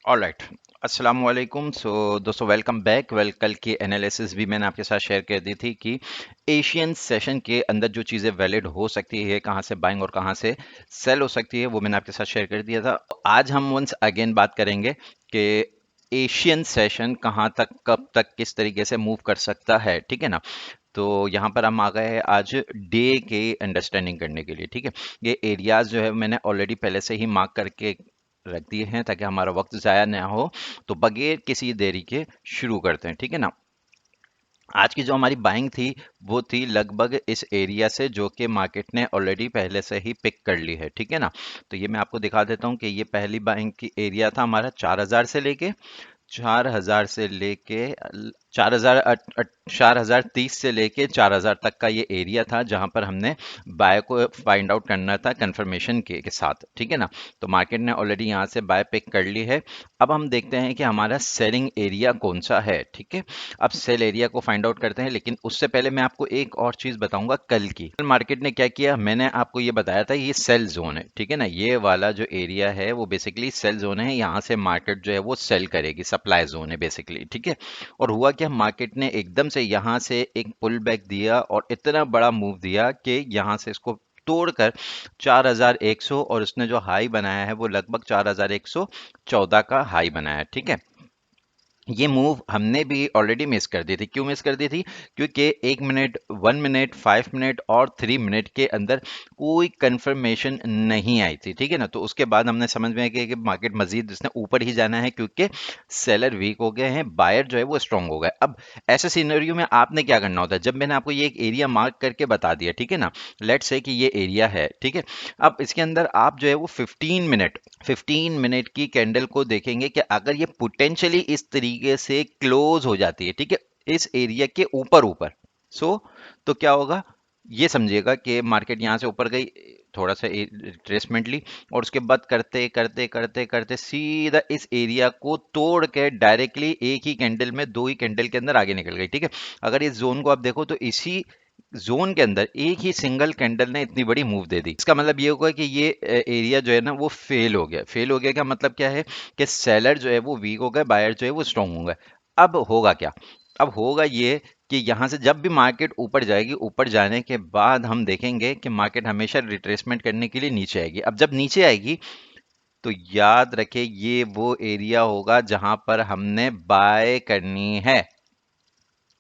Alright. अस्सलाम वालेकुम। सो दोस्तों, वेलकम बैक। कल की एनालिसिस भी मैंने आपके साथ शेयर कर दी थी कि एशियन सेशन के अंदर जो चीज़ें वैलिड हो सकती है, कहाँ से बाइंग और कहाँ से सेल हो सकती है, वो मैंने आपके साथ शेयर कर दिया था। आज हम वंस अगेन बात करेंगे कि एशियन सेशन कहाँ तक, कब तक, किस तरीके से मूव कर सकता है। ठीक है ना। तो यहाँ पर हम आ गए हैं आज डे के अंडरस्टैंडिंग करने के लिए। ठीक है। ये एरियाज जो है मैंने ऑलरेडी पहले से ही मार्क करके रख दिए हैं ताकि हमारा वक्त ज़ाया ना हो। तो बगैर किसी देरी के शुरू करते हैं। ठीक है ना। आज की जो हमारी बाइंग थी वो थी लगभग इस एरिया से, जो कि मार्केट ने ऑलरेडी पहले से ही पिक कर ली है। ठीक है ना। तो ये मैं आपको दिखा देता हूँ कि ये पहली बाइंग की एरिया था हमारा 4000 से लेके 4030 से लेके 4000 तक का ये एरिया था, जहां पर हमने बाय को फाइंड आउट करना था कंफर्मेशन के साथ। ठीक है ना। तो मार्केट ने ऑलरेडी यहां से बाय पिक कर ली है। अब हम देखते हैं कि हमारा सेलिंग एरिया कौन सा है। ठीक है। अब सेल एरिया को फाइंड आउट करते हैं, लेकिन उससे पहले मैं आपको एक और चीज बताऊंगा। कल की कल मार्केट ने क्या किया, मैंने आपको ये बताया था, ये सेल जोन है। ठीक है ना। ये वाला जो एरिया है वो बेसिकली सेल जोन है। यहाँ से मार्केट जो है वो सेल करेगी, सप्लाई जोन है बेसिकली। ठीक है। और हुआ क्या, मार्केट ने एकदम से यहाँ से एक पुल बैक दिया और इतना बड़ा मूव दिया कि यहाँ से इसको तोड़कर 4100, और उसने जो हाई बनाया है वो लगभग 4114 का हाई बनाया है। ठीक है। ये मूव हमने भी ऑलरेडी मिस कर दी थी। क्यों मिस कर दी थी? क्योंकि 1 मिनट, 1 मिनट, 5 मिनट और 3 मिनट के अंदर कोई कंफर्मेशन नहीं आई थी। ठीक है ना। तो उसके बाद हमने समझ में आया कि मार्केट मजीद इसने ऊपर ही जाना है, क्योंकि सेलर वीक हो गए हैं, बायर जो है वो स्ट्रांग हो गए। अब ऐसे सिनेरियो में आपने क्या करना होता है, जब मैंने आपको ये एक एरिया मार्क करके बता दिया, ठीक है ना, लेट्स से कि ये एरिया है। ठीक है। अब इसके अंदर आप जो है वो 15 मिनट की कैंडल को देखेंगे कि अगर ये पोटेंशियली इस तरीके से क्लोज हो जाती है, ठीक है, इस एरिया के ऊपर ऊपर, सो तो क्या होगा, ये समझिएगा कि मार्केट यहां से ऊपर गई, थोड़ा सा रिट्रेसमेंट ली, और उसके बाद करते करते करते करते सीधा इस एरिया को तोड़ के डायरेक्टली एक ही कैंडल में, दो ही कैंडल के अंदर आगे निकल गई। ठीक है। अगर इस जोन को आप देखो तो इसी जोन के अंदर एक ही सिंगल कैंडल ने इतनी बड़ी मूव दे दी। इसका मतलब ये होगा कि ये एरिया जो है ना वो फेल हो गया। फेल हो गया का मतलब क्या है कि सेलर जो है वो वीक हो गए, बायर जो है वो स्ट्रांग हो गए। अब होगा क्या? अब होगा ये कि यहां से जब भी मार्केट ऊपर जाएगी, ऊपर जाने के बाद हम देखेंगे कि मार्केट हमेशा रिट्रेसमेंट करने के लिए नीचे आएगी। अब जब नीचे आएगी तो याद रखे ये वो एरिया होगा जहां पर हमने बाय करनी है।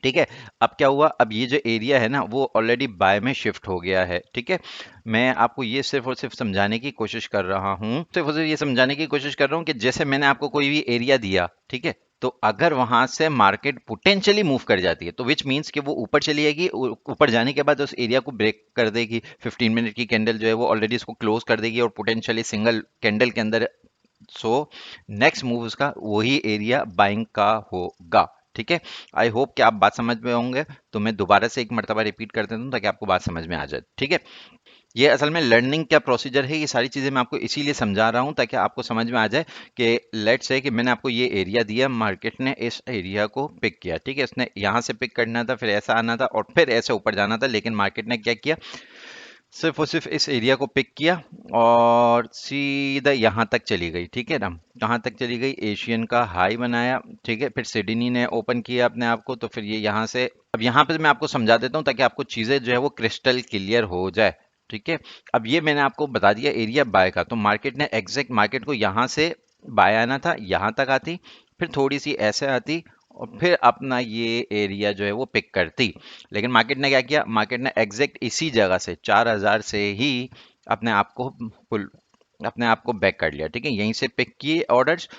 ठीक है। अब क्या हुआ, अब ये जो एरिया है ना वो ऑलरेडी बाय में शिफ्ट हो गया है। ठीक है। मैं आपको ये सिर्फ और सिर्फ समझाने की कोशिश कर रहा हूं, सिर्फ और सिर्फ ये समझाने की कोशिश कर रहा हूं कि जैसे मैंने आपको कोई भी एरिया दिया, ठीक है, तो अगर वहां से मार्केट पोटेंशियली मूव कर जाती है तो विच मींस कि वो ऊपर चली जाएगी, ऊपर जाने के बाद उस एरिया को ब्रेक कर देगी। 15 मिनट की कैंडल जो है वो ऑलरेडी इसको क्लोज कर देगी और पोटेंशियली सिंगल कैंडल के अंदर, सो नेक्स्ट मूव उसका वही एरिया बाइंग का होगा। ठीक है। आई होप कि आप बात समझ में होंगे। तो मैं दोबारा से एक मरतबा रिपीट कर देता हूँ ताकि आपको बात समझ में आ जाए। ठीक है। ये असल में लर्निंग क्या प्रोसीजर है, ये सारी चीजें मैं आपको इसीलिए समझा रहा हूँ ताकि आपको समझ में आ जाए कि लेट्स से कि मैंने आपको ये एरिया दिया, मार्केट ने इस एरिया को पिक किया। ठीक है। इसने यहाँ से पिक करना था, फिर ऐसा आना था और फिर ऐसे ऊपर जाना था, लेकिन मार्केट ने क्या किया, सिर्फ और सिर्फ इस एरिया को पिक किया और सीधा यहाँ तक चली गई। ठीक है ना। कहाँ तक चली गई, एशियन का हाई बनाया। ठीक है। फिर सिडनी ने ओपन किया अपने आप को, तो फिर ये यहाँ से, अब यहाँ पे मैं आपको समझा देता हूँ ताकि आपको चीज़ें जो है वो क्रिस्टल क्लियर हो जाए। ठीक है। अब ये मैंने आपको बता दिया एरिया बाय का, तो मार्केट ने एग्जैक्ट मार्केट को यहाँ से बाय आना था, यहाँ तक आती, फिर थोड़ी सी ऐसे आती और फिर अपना ये एरिया जो है वो पिक करती। लेकिन मार्केट ने क्या किया, मार्केट ने एग्जैक्ट इसी जगह से 4000 से ही अपने आप को पुल, अपने आप को बैक कर लिया। ठीक है। यहीं से पिक किए ऑर्डर्स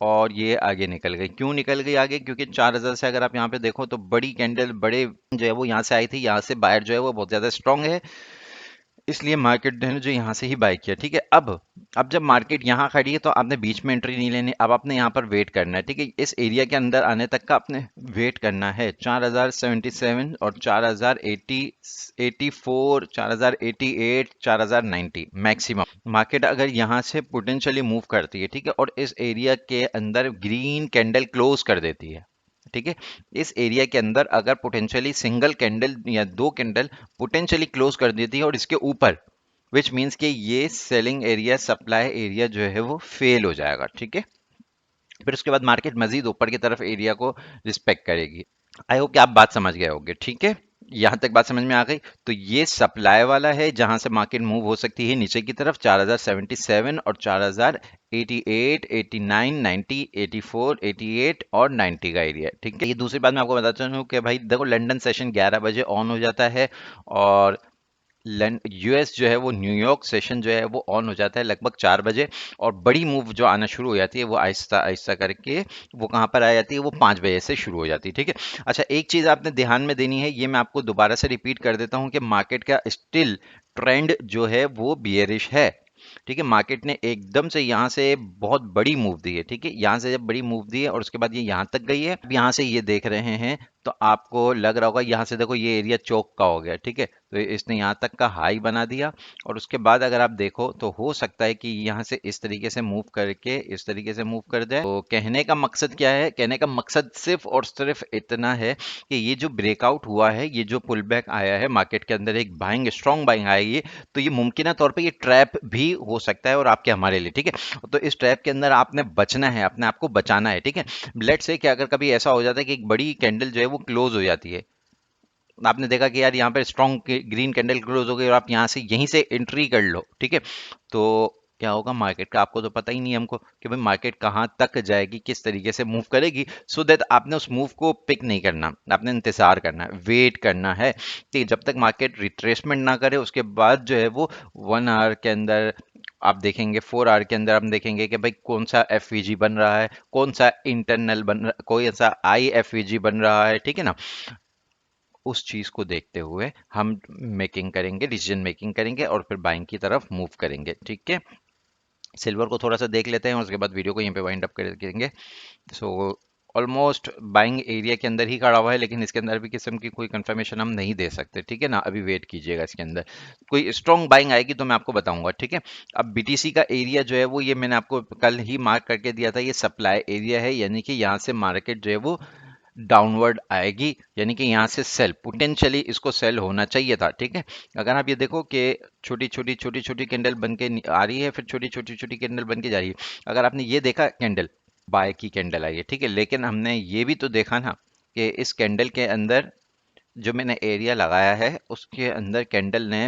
और ये आगे निकल गई। क्यों निकल गई आगे? क्योंकि 4000 से अगर आप यहाँ पे देखो तो बड़ी कैंडल, बड़े जो है वो यहाँ से आई थी, यहाँ से बायर जो है वो बहुत ज्यादा स्ट्रांग है, इसलिए मार्केट ने जो यहाँ से ही बाय किया। ठीक है। अब जब मार्केट यहाँ खड़ी है तो आपने बीच में एंट्री नहीं लेनी, अब आपने यहाँ पर वेट करना है। ठीक है। इस एरिया के अंदर आने तक का आपने वेट करना है। 4077 और 4080, 84, 4088, 4090 मैक्सिमम। मार्केट अगर यहाँ से पोटेंशियली मूव करती है, ठीक है, और इस एरिया के अंदर ग्रीन कैंडल क्लोज कर देती है, ठीक है, इस एरिया के अंदर अगर पोटेंशियली सिंगल कैंडल या दो कैंडल पोटेंशियली क्लोज कर देती है और इसके ऊपर, विच मीन्स कि ये सेलिंग एरिया, सप्लाई एरिया जो है वो फेल हो जाएगा। ठीक है। फिर उसके बाद मार्केट मजीद ऊपर की तरफ एरिया को रिस्पेक्ट करेगी। आई होप कि आप बात समझ गए होंगे, ठीक है। यहाँ तक बात समझ में आ गई। तो ये सप्लाई वाला है जहां से मार्केट मूव हो सकती है नीचे की तरफ 4077 और 4088, 89, 90, 84, 88 और 90 का एरिया है, ठीक है। ये दूसरी बात मैं आपको बताता हूँ कि भाई देखो, लंदन सेशन 11 बजे ऑन हो जाता है, और यूएस जो है वो न्यूयॉर्क सेशन जो है वो ऑन हो जाता है लगभग 4 बजे, और बड़ी मूव जो आना शुरू हो जाती है वो आहिस्ता आहिस्ता करके वो कहाँ पर आ जाती है, वो 5 बजे से शुरू हो जाती है, ठीक है। अच्छा, एक चीज़ आपने ध्यान में देनी है, ये मैं आपको दोबारा से रिपीट कर देता हूँ कि मार्केट का स्टिल ट्रेंड जो है वो बियरिश है, ठीक है। मार्केट ने एकदम से यहाँ से बहुत बड़ी मूव दी है, ठीक है। यहाँ से जब बड़ी मूव दी है और उसके बाद ये यहाँ तक गई है, अब यहाँ से ये देख रहे हैं तो आपको लग रहा होगा यहाँ से देखो ये एरिया चौक का हो गया, ठीक है। तो इसने यहाँ तक का हाई बना दिया, और उसके बाद अगर आप देखो तो हो सकता है कि यहाँ से इस तरीके से मूव करके इस तरीके से मूव कर जाए। तो कहने का मकसद क्या है, कहने का मकसद सिर्फ और सिर्फ इतना है कि ये जो ब्रेकआउट हुआ है, ये जो पुल बैक आया है मार्केट के अंदर, एक बाइंग स्ट्रॉन्ग बाइंग आई है, तो ये मुमकिन तौर पे ये ट्रैप भी हो सकता है और आपके हमारे लिए, ठीक है। तो इस ट्रैप के अंदर आपने बचना है, अपने आप को बचाना है, ठीक है। लेट्स से कि अगर कभी ऐसा हो जाता है कि एक बड़ी कैंडल जो है वो क्लोज हो जाती है, आपने देखा कि यार यहाँ पर स्ट्रॉन्ग ग्रीन कैंडल क्लोज हो गई और आप यहाँ से यहीं से एंट्री कर लो, ठीक है। तो क्या होगा मार्केट का, आपको तो पता ही नहीं है हमको कि भाई मार्केट कहाँ तक जाएगी, किस तरीके से मूव करेगी। सो दैट आपने उस मूव को पिक नहीं करना, आपने इंतजार करना है, वेट करना है कि जब तक मार्केट रिट्रेसमेंट ना करे, उसके बाद जो है वो 1 आवर के अंदर आप देखेंगे, 4 आवर के अंदर हम देखेंगे कि भाई कौन सा एफ बन रहा है, कौन सा इंटरनल बन रहा, कोई सा आई एफ बन रहा है, ठीक है ना। उस चीज को देखते हुए हम मेकिंग करेंगे, डिसीजन मेकिंग करेंगे और फिर बाइंग की तरफ मूव करेंगे, ठीक है। सिल्वर को थोड़ा सा देख लेते हैं, उसके बाद वीडियो को यहीं पे वाइंड अप कर देंगे। सो ऑलमोस्ट बाइंग एरिया के अंदर ही खड़ा हुआ है, लेकिन इसके अंदर भी किस्म की कोई कंफर्मेशन हम नहीं दे सकते, ठीक है ना। अभी वेट कीजिएगा, इसके अंदर कोई स्ट्रॉन्ग बाइंग आएगी तो मैं आपको बताऊंगा, ठीक है। अब बीटीसी का एरिया जो है वो, ये मैंने आपको कल ही मार्क करके दिया था, ये सप्लाई एरिया है, यानी कि यहाँ से मार्केट जो है वो डाउनवर्ड आएगी, यानी कि यहाँ से सेल पोटेंशियली इसको सेल होना चाहिए था, ठीक है। अगर आप ये देखो कि छोटी छोटी कैंडल बन के आ रही है, फिर छोटी छोटी कैंडल बन के जा रही है। अगर आपने ये देखा कैंडल, बाय की कैंडल आई है, ठीक है, लेकिन हमने ये भी तो देखा ना कि इस कैंडल के अंदर जो मैंने एरिया लगाया है उसके अंदर कैंडल ने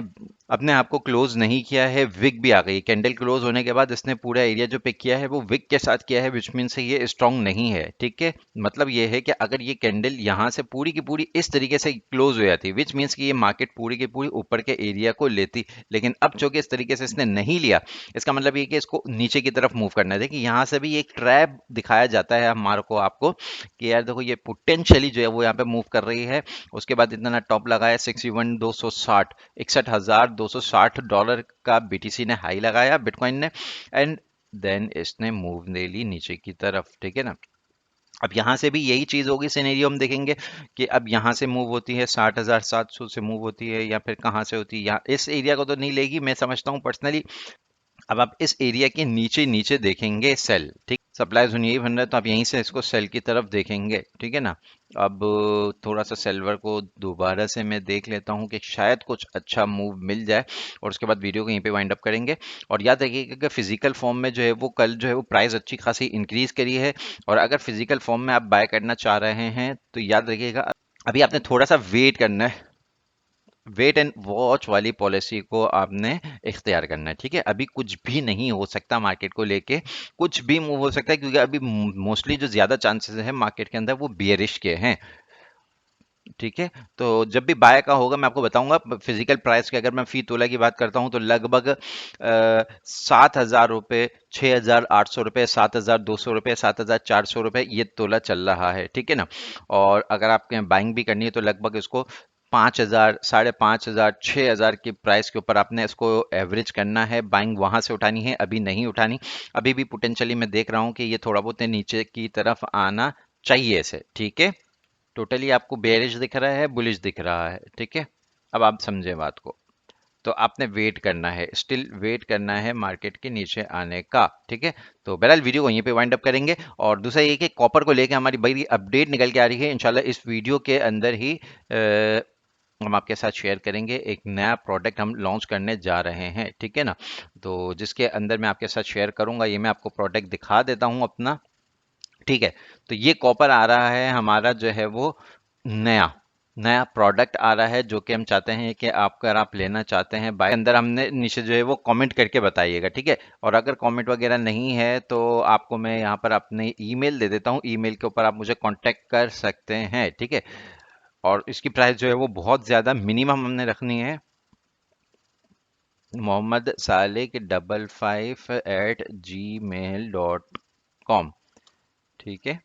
अपने आप को क्लोज नहीं किया है, विक भी आ गई। कैंडल क्लोज होने के बाद इसने पूरा एरिया जो पिक किया है वो विक के साथ किया है, विच मीन से ये स्ट्रांग नहीं है, ठीक है। मतलब ये है कि अगर ये कैंडल यहाँ से पूरी की पूरी इस तरीके से क्लोज हो जाती, विच मीन्स कि ये मार्केट पूरी की पूरी ऊपर के एरिया को लेती, लेकिन अब चूंकि इस तरीके से इसने नहीं लिया, इसका मतलब ये कि इसको नीचे की तरफ मूव करना है। देखिए यहाँ से भी एक ट्रैप दिखाया जाता है हमारे को, आपको कि यार देखो ये पोटेंशियली जो है वो यहाँ पे मूव कर रही है। उसके बाद इतना टॉप लगाया 61,260, 61,260 डॉलर का बीटीसी ने हाई लगाया, बिटकॉइन ने, एंड देन इसने मूव ले ली नीचे की तरफ, ठीक है ना। अब यहाँ से भी यही चीज होगी, सिनेरियो हम देखेंगे कि अब यहाँ से मूव होती है 60,700 से मूव होती है, या फिर कहाँ से होती है, यहाँ इस एरिया को तो नहीं लेगी मैं समझता हूँ पर्सनली। अब आप इस एरिया के नीचे नीचे देखेंगे सेल, ठीक, सप्लाई जोन यही बन रहा है, तो आप यहीं से इसको सेल की तरफ देखेंगे, ठीक है ना। अब थोड़ा सा सिल्वर को दोबारा से मैं देख लेता हूँ कि शायद कुछ अच्छा मूव मिल जाए, और उसके बाद वीडियो को यहीं पे वाइंड अप करेंगे। और याद रखिएगा कि फिजिकल फॉर्म में जो है वो कल जो है वो प्राइस अच्छी खासी इंक्रीज करी है, और अगर फिजिकल फॉर्म में आप बाय करना चाह रहे हैं तो याद रखिएगा अभी आपने थोड़ा सा वेट करना है, वेट एंड वॉच वाली पॉलिसी को आपने इख्तियार करना है, ठीक है। अभी कुछ भी नहीं हो सकता मार्केट को लेके, कुछ भी मूव हो सकता है, क्योंकि अभी मोस्टली जो ज्यादा चांसेस है मार्केट के अंदर वो बियरिश के हैं, ठीक है। तो जब भी बाय का होगा मैं आपको बताऊंगा। फिजिकल प्राइस की अगर मैं फी तोला की बात करता हूं तो लगभग 7,000 रुपये, 6,800 रुपये, 7,200 रुपये, 7,400 रुपये ये तोला चल रहा है, ठीक है ना। और अगर आपके बाइंग भी करनी है तो लगभग इसको 5,000, 5,500, 6,000 की प्राइस के ऊपर आपने इसको एवरेज करना है, बाइंग वहां से उठानी है, अभी नहीं उठानी। अभी भी पोटेंशियली मैं देख रहा हूँ कि ये थोड़ा बहुत नीचे की तरफ आना चाहिए इसे, ठीक है। टोटली आपको बेरिश दिख रहा है, बुलिश दिख रहा है, ठीक है। अब आप समझे बात को। तो आपने वेट करना है, स्टिल वेट करना है मार्केट के नीचे आने का, ठीक है। तो बहरहाल वीडियो को यहीं पे वाइंड अप करेंगे। और दूसरा ये कि कॉपर को लेके हमारी बड़ी अपडेट निकल के आ रही है, इंशाल्लाह इस वीडियो के अंदर ही हम आपके साथ शेयर करेंगे। एक नया प्रोडक्ट हम लॉन्च करने जा रहे हैं, ठीक है ना। तो जिसके अंदर मैं आपके साथ शेयर करूंगा, ये मैं आपको प्रोडक्ट दिखा देता हूँ अपना, ठीक है। तो ये कॉपर आ रहा है हमारा जो है वो नया नया प्रोडक्ट आ रहा है, जो कि हम चाहते हैं कि आप अगर आप लेना चाहते हैं बाय अंदर हमने नीचे जो है वो कमेंट करके बताइएगा, ठीक है। और अगर कमेंट वगैरह नहीं है तो आपको मैं यहाँ पर अपने ईमेल दे देता हूँ, ईमेल के ऊपर आप मुझे कांटेक्ट कर सकते हैं, ठीक है। और इसकी प्राइस जो है वो बहुत ज़्यादा मिनिमम हमने रखनी है, मोहम्मद सालिक 55@gmail.com, ठीक है।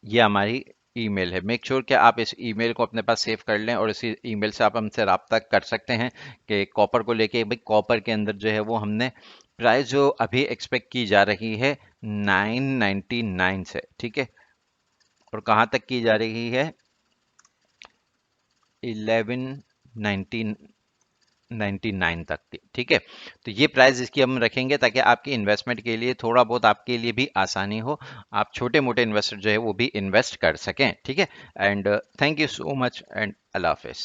ये हमारी ईमेल है। मेक श्योर कि आप इस ईमेल को अपने पास सेव कर लें और इसी ईमेल से आप हमसे रब्ता कर सकते हैं कि कॉपर को लेके भाई कॉपर के अंदर जो है वो हमने प्राइस जो अभी एक्सपेक्ट की जा रही है 999 से, ठीक है। और कहाँ तक की जा रही है 1199 तक की, ठीक है। तो ये प्राइस इसकी हम रखेंगे ताकि आपकी इन्वेस्टमेंट के लिए थोड़ा बहुत आपके लिए भी आसानी हो, आप छोटे मोटे इन्वेस्टर जो है वो भी इन्वेस्ट कर सकें, ठीक है। And thank you so much and Allah Hafiz.